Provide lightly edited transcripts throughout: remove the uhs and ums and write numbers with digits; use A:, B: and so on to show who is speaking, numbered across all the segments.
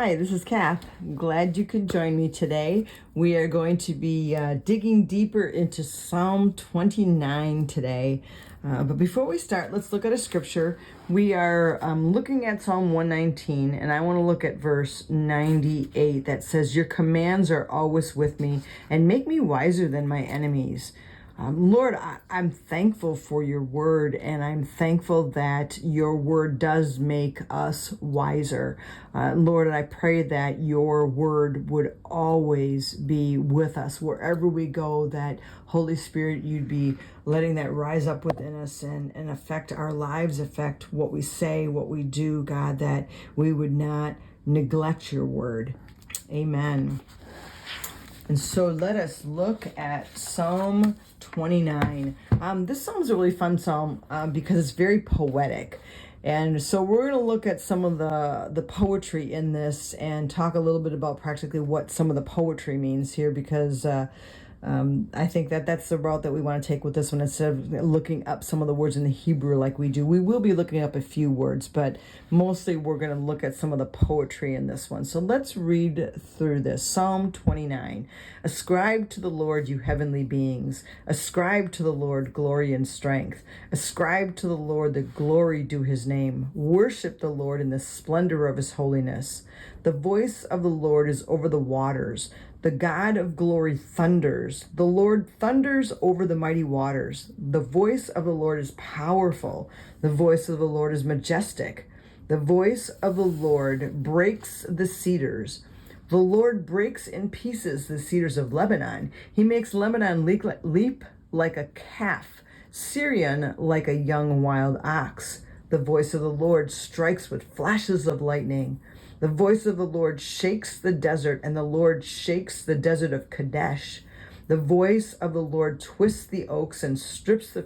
A: Hi, this is Kath. Glad you could join me today. We are going to be digging deeper into Psalm 29 today. But before we start, let's look at a scripture. We are looking at Psalm 119, and I want to look at verse 98 that says, "Your commands are always with me and make me wiser than my enemies." Lord, I'm thankful for your word, and I'm thankful that your word does make us wiser. Lord, I pray that your word would always be with us wherever we go, that Holy Spirit, you'd be letting that rise up within us and affect our lives, affect what we say, what we do, God, that we would not neglect your word. Amen. And so let us look at Psalm 29. This psalm is a really fun psalm because it's very poetic. And so we're going to look at some of the poetry in this and talk a little bit about practically what some of the poetry means here, because I think that that's the route that we want to take with this one. Instead of looking up some of the words in the Hebrew like we do, we will be looking up a few words, but mostly we're going to look at some of the poetry in this one. So let's read through this. Psalm 29. Ascribe to the Lord, you heavenly beings. Ascribe to the Lord glory and strength. Ascribe to the Lord the glory due his name. Worship the Lord in the splendor of his holiness. The voice of the Lord is over the waters. The God of glory thunders. The Lord thunders over the mighty waters. The voice of the Lord is powerful. The voice of the Lord is majestic. The voice of the Lord breaks the cedars. The Lord breaks in pieces the cedars of Lebanon. He makes Lebanon leap like a calf, Syrian like a young wild ox. The voice of the Lord strikes with flashes of lightning. The voice of the Lord shakes the desert, and the Lord shakes the desert of Kadesh. The voice of the Lord twists the oaks and strips the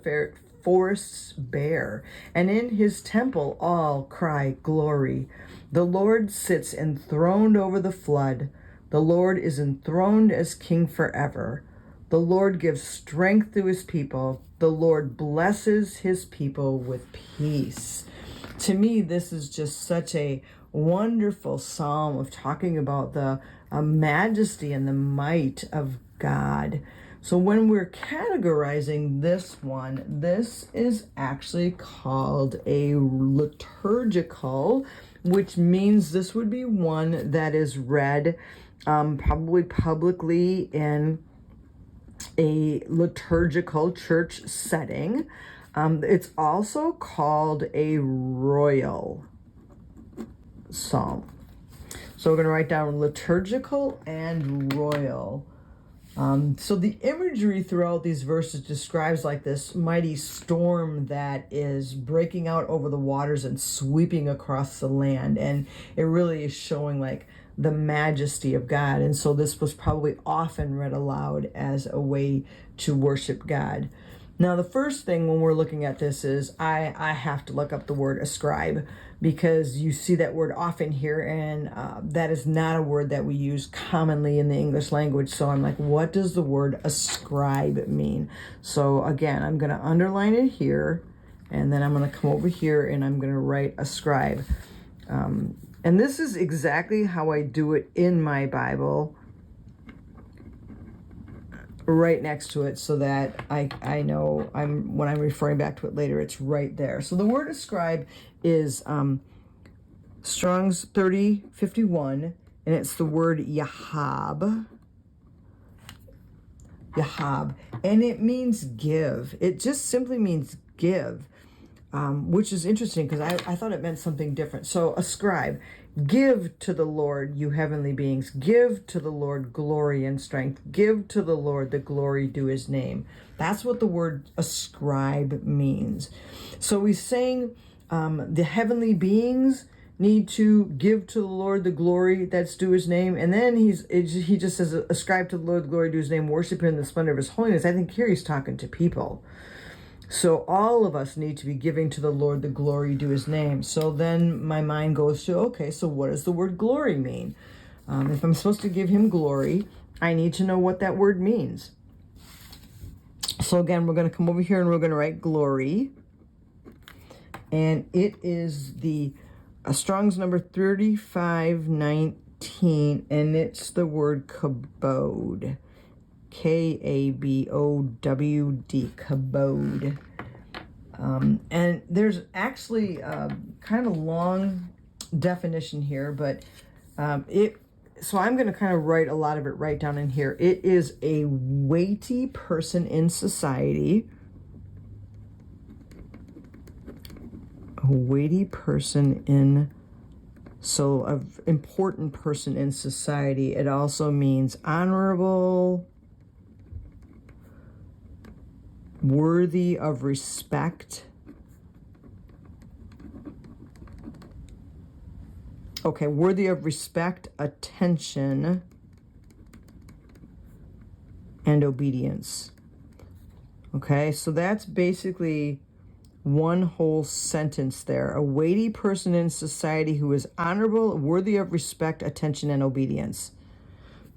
A: forests bare, and in his temple all cry glory. The Lord sits enthroned over the flood. The Lord is enthroned as king forever. The Lord gives strength to his people. The Lord blesses his people with peace. To me, this is just such a wonderful psalm of talking about the majesty and the might of God. So when we're categorizing this one, this is actually called a liturgical, which means this would be one that is read probably publicly in a liturgical church setting. It's also called a royal psalm. So we're going to write down liturgical and royal. So the imagery throughout these verses describes like this mighty storm that is breaking out over the waters and sweeping across the land. And it really is showing like the majesty of God. And so this was probably often read aloud as a way to worship God. Now, the first thing when we're looking at this is I have to look up the word ascribe, because you see that word often here, and that is not a word that we use commonly in the English language. So I'm like, what does the word ascribe mean? So again, I'm going to underline it here, and then I'm going to come over here and I'm going to write ascribe. And this is exactly how I do it in my Bible, right next to it, so that I know when I'm referring back to it later, it's right there. So the word ascribe is Strong's 3051, and it's the word Yahab, and it means give. It just simply means give, which is interesting because I thought it meant something different. So ascribe. Give to the Lord, you heavenly beings. Give to the Lord glory and strength. Give to the Lord the glory due his name. That's what the word ascribe means. So he's saying the heavenly beings need to give to the Lord the glory that's due his name. And then he just says, ascribe to the Lord the glory due his name, worship him in the splendor of his holiness. I think here he's talking to people. So all of us need to be giving to the Lord the glory due his name. So then my mind goes to, okay, so what does the word glory mean? If I'm supposed to give him glory, I need to know what that word means. So again, we're going to come over here and we're going to write glory. And it is the Strong's number 3519. 18, and it's the word kabod. Kabowd, kabod. And there's actually kind of a long definition here, but so I'm going to kind of write a lot of it right down in here. It is a weighty person in society. A weighty person in, so an important person in society. It also means honorable, worthy of respect. Okay, worthy of respect, attention, and obedience. Okay, so that's basically one whole sentence there. A weighty person in society who is honorable, worthy of respect, attention, and obedience.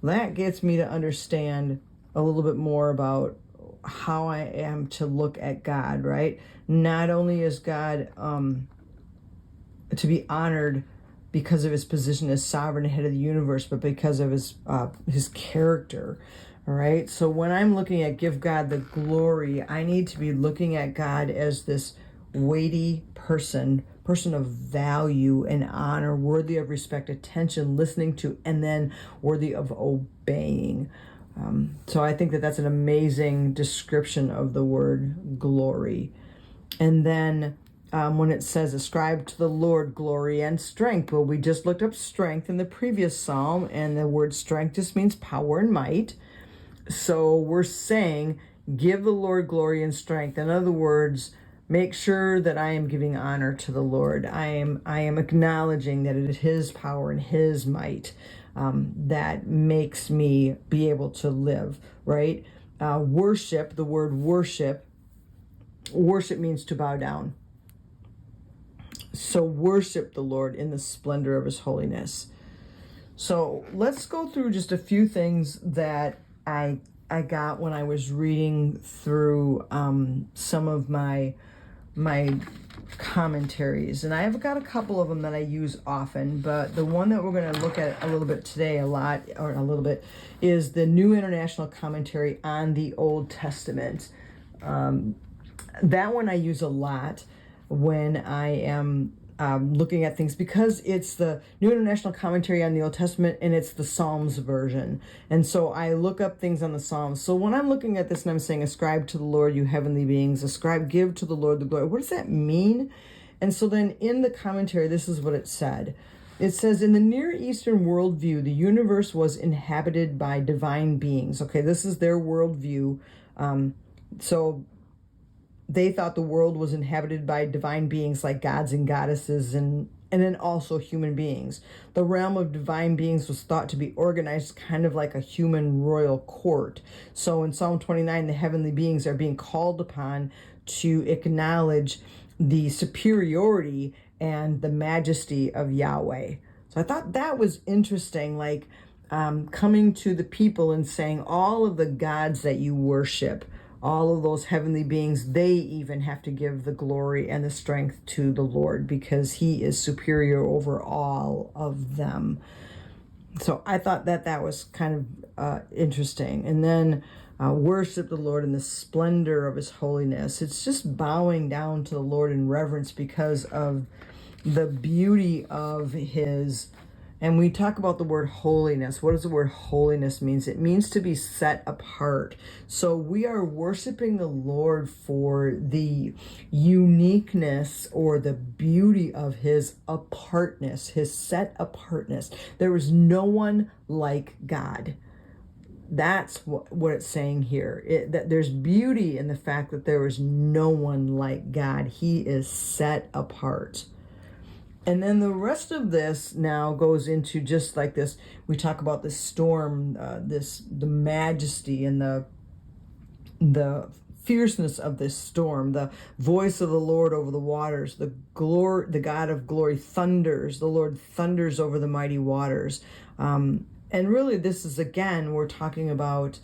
A: That gets me to understand a little bit more about how I am to look at God, right? Not only is God to be honored because of his position as sovereign head of the universe, but because of his character. All right. So when I'm looking at give God the glory, I need to be looking at God as this weighty person of value and honor, worthy of respect, attention, listening to, and then worthy of obeying. So I think that that's an amazing description of the word glory. And then when it says ascribe to the Lord glory and strength, well, we just looked up strength in the previous psalm, and the word strength just means power and might. So we're saying give the Lord glory and strength. In other words, make sure that I am giving honor to the Lord. I am acknowledging that it is his power and his might that makes me be able to live, right? Worship, the word worship means to bow down. So worship the Lord in the splendor of his holiness. So let's go through just a few things that I got when I was reading through some of my commentaries. And I've got a couple of them that I use often, but the one that we're going to look at a little bit today, is the New International Commentary on the Old Testament. That one I use a lot when I am looking at things, because it's the New International Commentary on the Old Testament and it's the Psalms version. And so I look up things on the Psalms. So when I'm looking at this and I'm saying, ascribe to the Lord, you heavenly beings, give to the Lord the glory. What does that mean? And so then in the commentary, this is what it said. It says, in the Near Eastern worldview, the universe was inhabited by divine beings. Okay, this is their worldview. So they thought the world was inhabited by divine beings like gods and goddesses, and then also human beings. The realm of divine beings was thought to be organized kind of like a human royal court. So in Psalm 29, the heavenly beings are being called upon to acknowledge the superiority and the majesty of Yahweh. So I thought that was interesting, like coming to the people and saying all of the gods that you worship, all of those heavenly beings, they even have to give the glory and the strength to the Lord because he is superior over all of them. So I thought that was kind of interesting. And then worship the Lord in the splendor of his holiness. It's just bowing down to the Lord in reverence because of the beauty of his. And we talk about the word holiness. What does the word holiness mean? It means to be set apart. So we are worshiping the Lord for the uniqueness or the beauty of his apartness, his set apartness. There is no one like God. That's what it's saying here. That there's beauty in the fact that there is no one like God. He is set apart. And then the rest of this now goes into just like this. We talk about the storm, the majesty and the fierceness of this storm, the voice of the Lord over the waters, the God of glory thunders. The Lord thunders over the mighty waters. And really, this is, again, we're talking about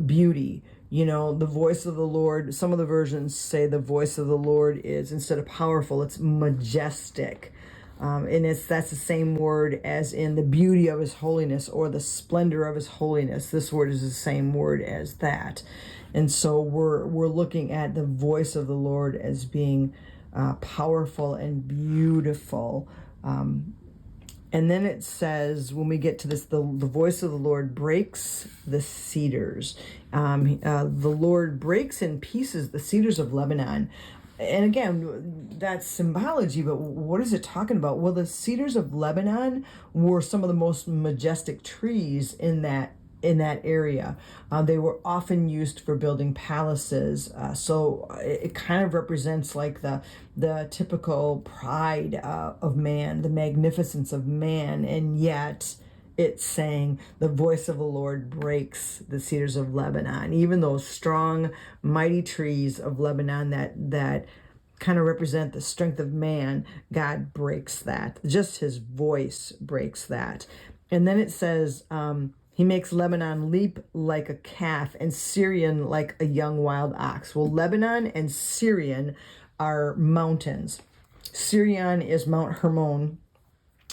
A: beauty. You know, the voice of the Lord. Some of the versions say the voice of the Lord is, instead of powerful, it's majestic. And that's the same word as in the beauty of his holiness or the splendor of his holiness. This word is the same word as that. And so we're looking at the voice of the Lord as being powerful and beautiful. And then it says, when we get to this, the voice of the Lord breaks the cedars. The Lord breaks in pieces the cedars of Lebanon. And again, that's symbology, but what is it talking about? Well, the cedars of Lebanon were some of the most majestic trees in that area. They were often used for building palaces. So it kind of represents like the typical pride of man, the magnificence of man, and yet it's saying the voice of the Lord breaks the cedars of Lebanon. Even those strong, mighty trees of Lebanon that kind of represent the strength of man, God breaks that. Just his voice breaks that. And then it says, he makes Lebanon leap like a calf and Syrian like a young wild ox. Well, Lebanon and Syrian are mountains. Syrian is Mount Hermon,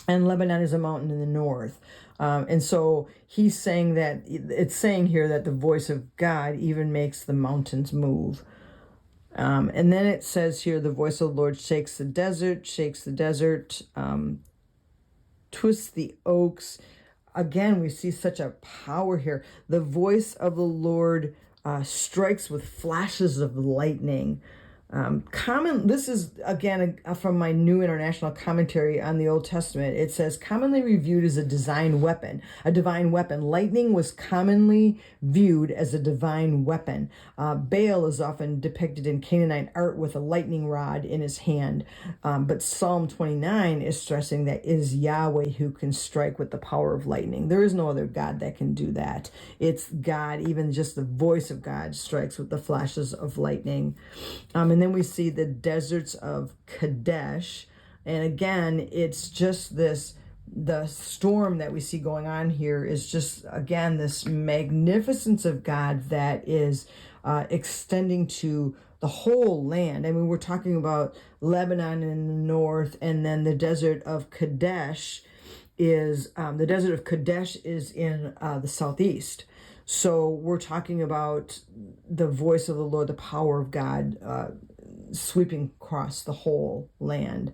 A: and Lebanon is a mountain in the north. And so he's saying that, it's saying here that the voice of God even makes the mountains move. And then it says here, the voice of the Lord shakes the desert, twists the oaks. Again, we see such a power here. The voice of the Lord strikes with flashes of lightning. This is again from my New International Commentary on the Old Testament. It says, commonly reviewed as a divine weapon. Lightning was commonly viewed as a divine weapon. Baal is often depicted in Canaanite art with a lightning rod in his hand. But Psalm 29 is stressing that it is Yahweh who can strike with the power of lightning. There is no other God that can do that. It's God. Even just the voice of God strikes with the flashes of lightning. And then we see the deserts of Kadesh. And again, it's just the storm that we see going on here is just, again, this magnificence of God that is extending to the whole land. I mean, we're talking about Lebanon in the north, and then the desert of Kadesh is in the southeast. So we're talking about the voice of the Lord, the power of God sweeping across the whole land.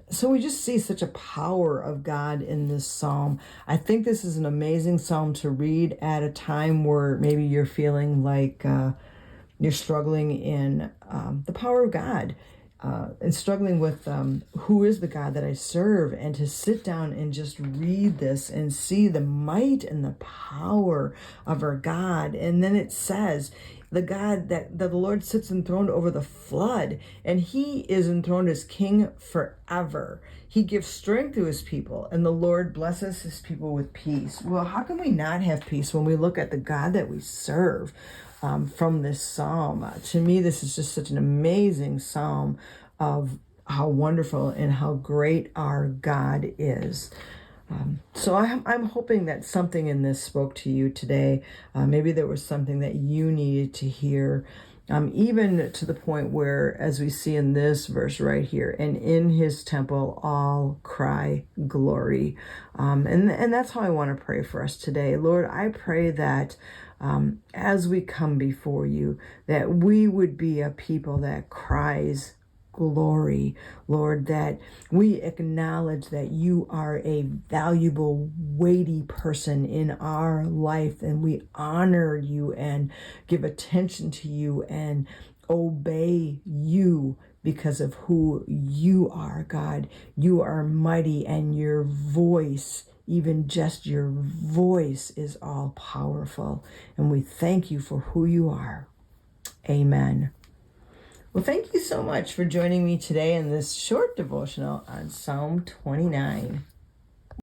A: So we just see such a power of God in this psalm. I think this is an amazing psalm to read at a time where maybe you're feeling like you're struggling in the power of God. And struggling with who is the God that I serve, and to sit down and just read this and see the might and the power of our God. And then it says, the God that the Lord sits enthroned over the flood, and he is enthroned as king forever. He gives strength to his people, and the Lord blesses his people with peace. Well, how can we not have peace when we look at the God that we serve? From this psalm. To me, this is just such an amazing psalm of how wonderful and how great our God is. So I'm hoping that something in this spoke to you today. Maybe there was something that you needed to hear, even to the point where, as we see in this verse right here, and in his temple all cry glory. And that's how I want to pray for us today. Lord, I pray that as we come before you, that we would be a people that cries glory, Lord, that we acknowledge that you are a valuable, weighty person in our life, and we honor you and give attention to you and obey you because of who you are, God. You are mighty, and your voice, even just your voice, is all powerful. And we thank you for who you are. Amen. Well, thank you so much for joining me today in this short devotional on Psalm 29.